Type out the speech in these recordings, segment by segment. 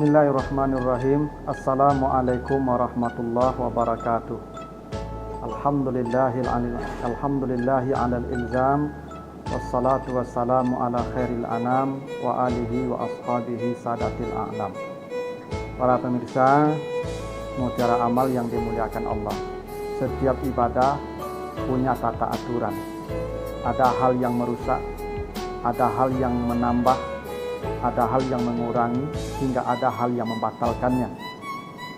Bismillahirrahmanirrahim. Assalamualaikum warahmatullahi wabarakatuh. Alhamdulillahi alal ilzam. Wassalatu wassalamu ala khairil anam wa alihi wa ashabihi sadatil a'lam. Para pemirsa mutiara amal yang dimuliakan Allah, setiap ibadah punya tata aturan. Ada hal yang merusak, ada hal yang menambah, ada hal yang mengurangi, hingga ada hal yang membatalkannya.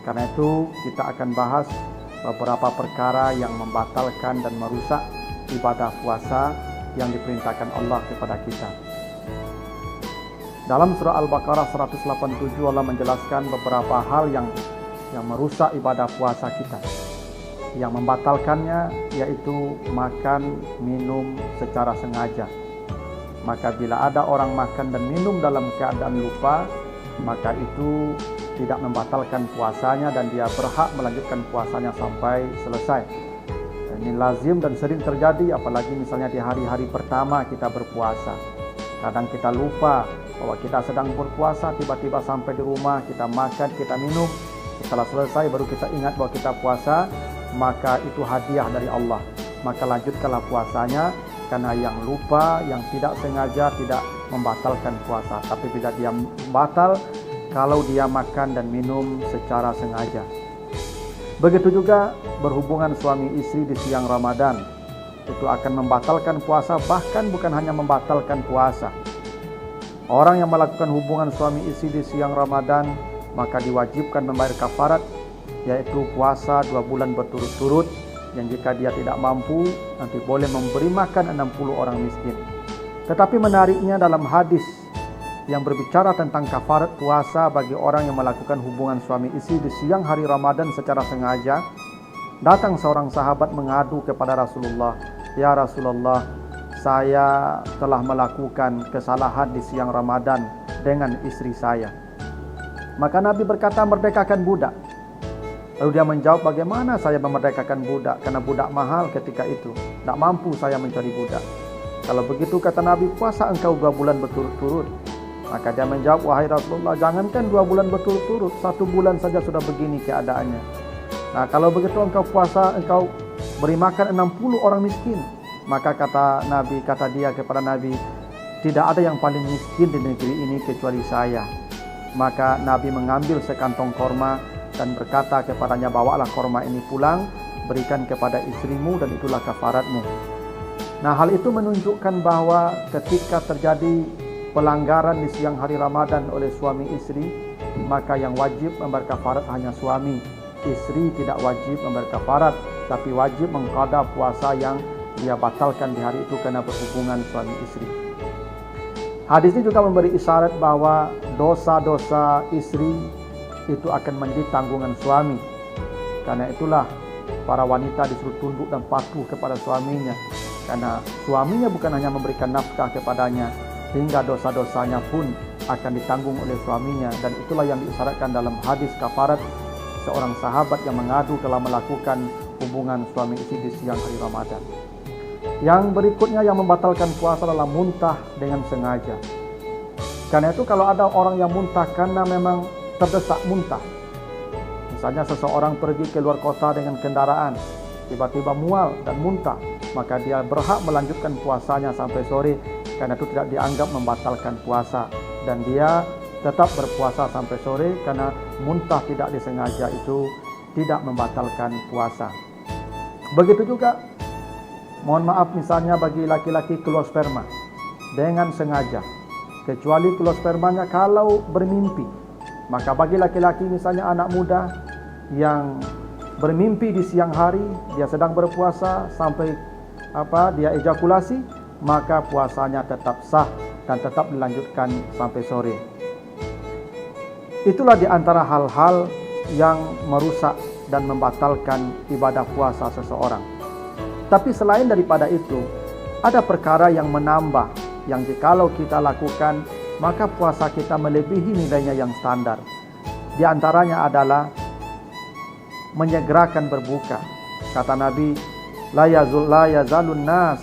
Karena itu kita akan bahas beberapa perkara yang membatalkan dan merusak ibadah puasa yang diperintahkan Allah kepada kita. Dalam surah Al-Baqarah 187 Allah menjelaskan beberapa hal yang merusak ibadah puasa kita. Yang membatalkannya yaitu makan, minum secara sengaja. Maka bila ada orang makan dan minum dalam keadaan lupa, maka itu tidak membatalkan puasanya dan dia berhak melanjutkan puasanya sampai selesai. Ini lazim dan sering terjadi, apalagi misalnya di hari-hari pertama kita berpuasa. Kadang kita lupa bahwa kita sedang berpuasa, tiba-tiba sampai di rumah kita makan, kita minum. Setelah selesai baru kita ingat bahwa kita puasa, maka itu hadiah dari Allah. Maka lanjutkanlah puasanya, karena yang lupa, yang tidak sengaja tidak membatalkan puasa. Tapi bila dia batal kalau dia makan dan minum secara sengaja. Begitu juga berhubungan suami istri di siang Ramadan, itu akan membatalkan puasa, bahkan bukan hanya membatalkan puasa. Orang yang melakukan hubungan suami istri di siang Ramadan maka diwajibkan membayar kafarat, yaitu puasa 2 bulan berturut-turut, yang jika dia tidak mampu nanti boleh memberi makan 60 orang miskin. Tetapi menariknya dalam hadis yang berbicara tentang kafarat puasa bagi orang yang melakukan hubungan suami istri di siang hari Ramadan secara sengaja, datang seorang sahabat mengadu kepada Rasulullah, "Ya Rasulullah, saya telah melakukan kesalahan di siang Ramadan dengan istri saya." Maka Nabi berkata, "Merdekakan budak." Lalu dia menjawab, "Bagaimana saya memerdekakan budak? Karena budak mahal ketika itu. Tidak mampu saya mencari budak." "Kalau begitu," kata Nabi, "puasa engkau 2 bulan berturut-turut." Maka dia menjawab, "Wahai Rasulullah, jangankan 2 bulan berturut-turut, 1 bulan saja sudah begini keadaannya. Nah, kalau begitu engkau puasa, engkau beri makan 60 orang miskin." Maka kata dia kepada Nabi, "Tidak ada yang paling miskin di negeri ini kecuali saya." Maka Nabi mengambil sekantong korma dan berkata kepadanya, "Bawalah korma ini pulang, berikan kepada istrimu dan itulah kafaratmu." Nah, hal itu menunjukkan bahwa ketika terjadi pelanggaran di siang hari Ramadan oleh suami istri, maka yang wajib membayar kafarat hanya suami. Istri tidak wajib membayar kafarat, tapi wajib mengqada puasa yang dia batalkan di hari itu karena berhubungan suami istri. Hadis ini juga memberi isyarat bahwa dosa-dosa istri itu akan menjadi tanggungan suami. Karena itulah para wanita disuruh tunduk dan patuh kepada suaminya, karena suaminya bukan hanya memberikan nafkah kepadanya, hingga dosa-dosanya pun akan ditanggung oleh suaminya. Dan itulah yang diisyaratkan dalam hadis kafarat seorang sahabat yang mengadu telah melakukan hubungan suami istri di siang hari Ramadan. Yang berikutnya yang membatalkan puasa adalah muntah dengan sengaja. Karena itu kalau ada orang yang muntah karena memang terdesak muntah, misalnya seseorang pergi ke luar kota dengan kendaraan, tiba-tiba mual dan muntah, maka dia berhak melanjutkan puasanya sampai sore. Karena itu tidak dianggap membatalkan puasa, dan dia tetap berpuasa sampai sore, karena muntah tidak disengaja itu tidak membatalkan puasa. Begitu juga, mohon maaf, misalnya bagi laki-laki keluar sperma dengan sengaja, kecuali keluar spermanya kalau bermimpi. Maka bagi laki-laki misalnya anak muda yang bermimpi di siang hari, dia sedang berpuasa sampai dia ejakulasi, maka puasanya tetap sah dan tetap dilanjutkan sampai sore. Itulah di antara hal-hal yang merusak dan membatalkan ibadah puasa seseorang. Tapi selain daripada itu, ada perkara yang menambah, yang jikalau kita lakukan, maka puasa kita melebihi nilainya yang standar. Di antaranya adalah menyegerakan berbuka. Kata Nabi, la yazalun nas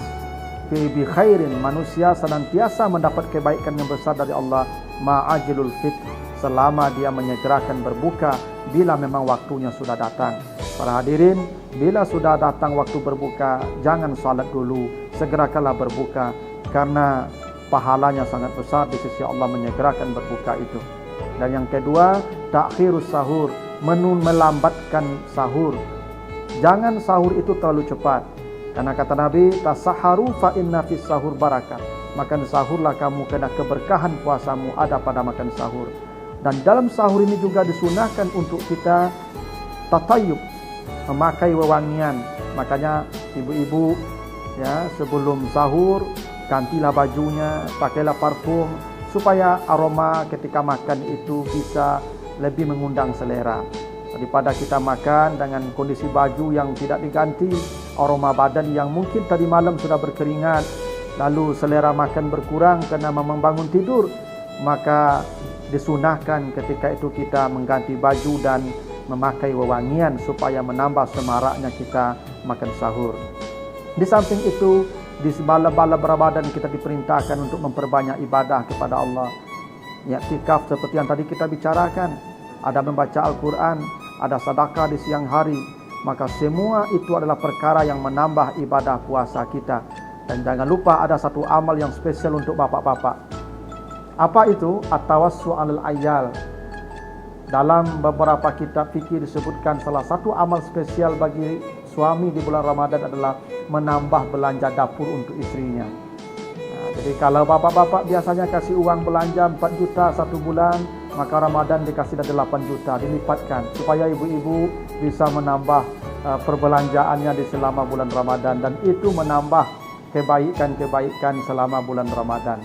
bi khairin, manusia senantiasa mendapat kebaikan yang besar dari Allah ma'ajilul fitr, selama dia menyegerakan berbuka bila memang waktunya sudah datang. Para hadirin, bila sudah datang waktu berbuka, jangan salat dulu, segerakanlah berbuka, karena pahalanya sangat besar di sisi Allah menyegerakan berbuka itu. Dan yang kedua, takhirus sahur, melambatkan sahur. Jangan sahur itu terlalu cepat, karena kata Nabi, tasaharu fa inna fis sahur barakah. Makan sahurlah kamu, karena keberkahan puasamu ada pada makan sahur. Dan dalam sahur ini juga disunahkan untuk kita tatayub, memakai wewangian. Makanya ibu-ibu ya, sebelum sahur gantilah bajunya, pakailah parfum, supaya aroma ketika makan itu bisa lebih mengundang selera. Daripada kita makan dengan kondisi baju yang tidak diganti, aroma badan yang mungkin tadi malam sudah berkeringat, lalu selera makan berkurang karena memang bangun tidur, maka disunahkan ketika itu kita mengganti baju dan memakai wewangian supaya menambah semaraknya kita makan sahur. Di samping itu, di malam-malam Ramadan kita diperintahkan untuk memperbanyak ibadah kepada Allah. I'tikaf seperti yang tadi kita bicarakan, ada membaca Al-Quran, ada sedekah di siang hari, maka semua itu adalah perkara yang menambah ibadah puasa kita. Dan jangan lupa ada satu amal yang spesial untuk bapak-bapak. Apa itu? At-tawassu 'alal ayyal. Dalam beberapa kitab fikih disebutkan salah satu amal spesial bagi suami di bulan Ramadan adalah menambah belanja dapur untuk istrinya. Jadi kalau bapak-bapak biasanya kasih uang belanja 4 juta satu bulan, maka Ramadan dikasih 8 juta, dilipatkan supaya ibu-ibu bisa menambah perbelanjaannya di selama bulan Ramadan, dan itu menambah kebaikan-kebaikan selama bulan Ramadan.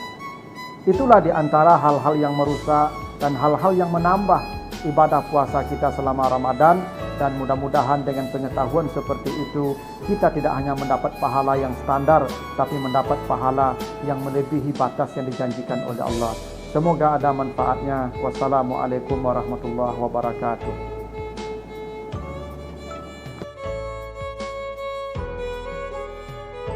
Itulah di antara hal-hal yang merusak dan hal-hal yang menambah ibadah puasa kita selama Ramadan. Dan mudah-mudahan dengan pengetahuan seperti itu, kita tidak hanya mendapat pahala yang standar, tapi mendapat pahala yang melebihi batas yang dijanjikan oleh Allah. Semoga ada manfaatnya. Wassalamualaikum warahmatullahi wabarakatuh.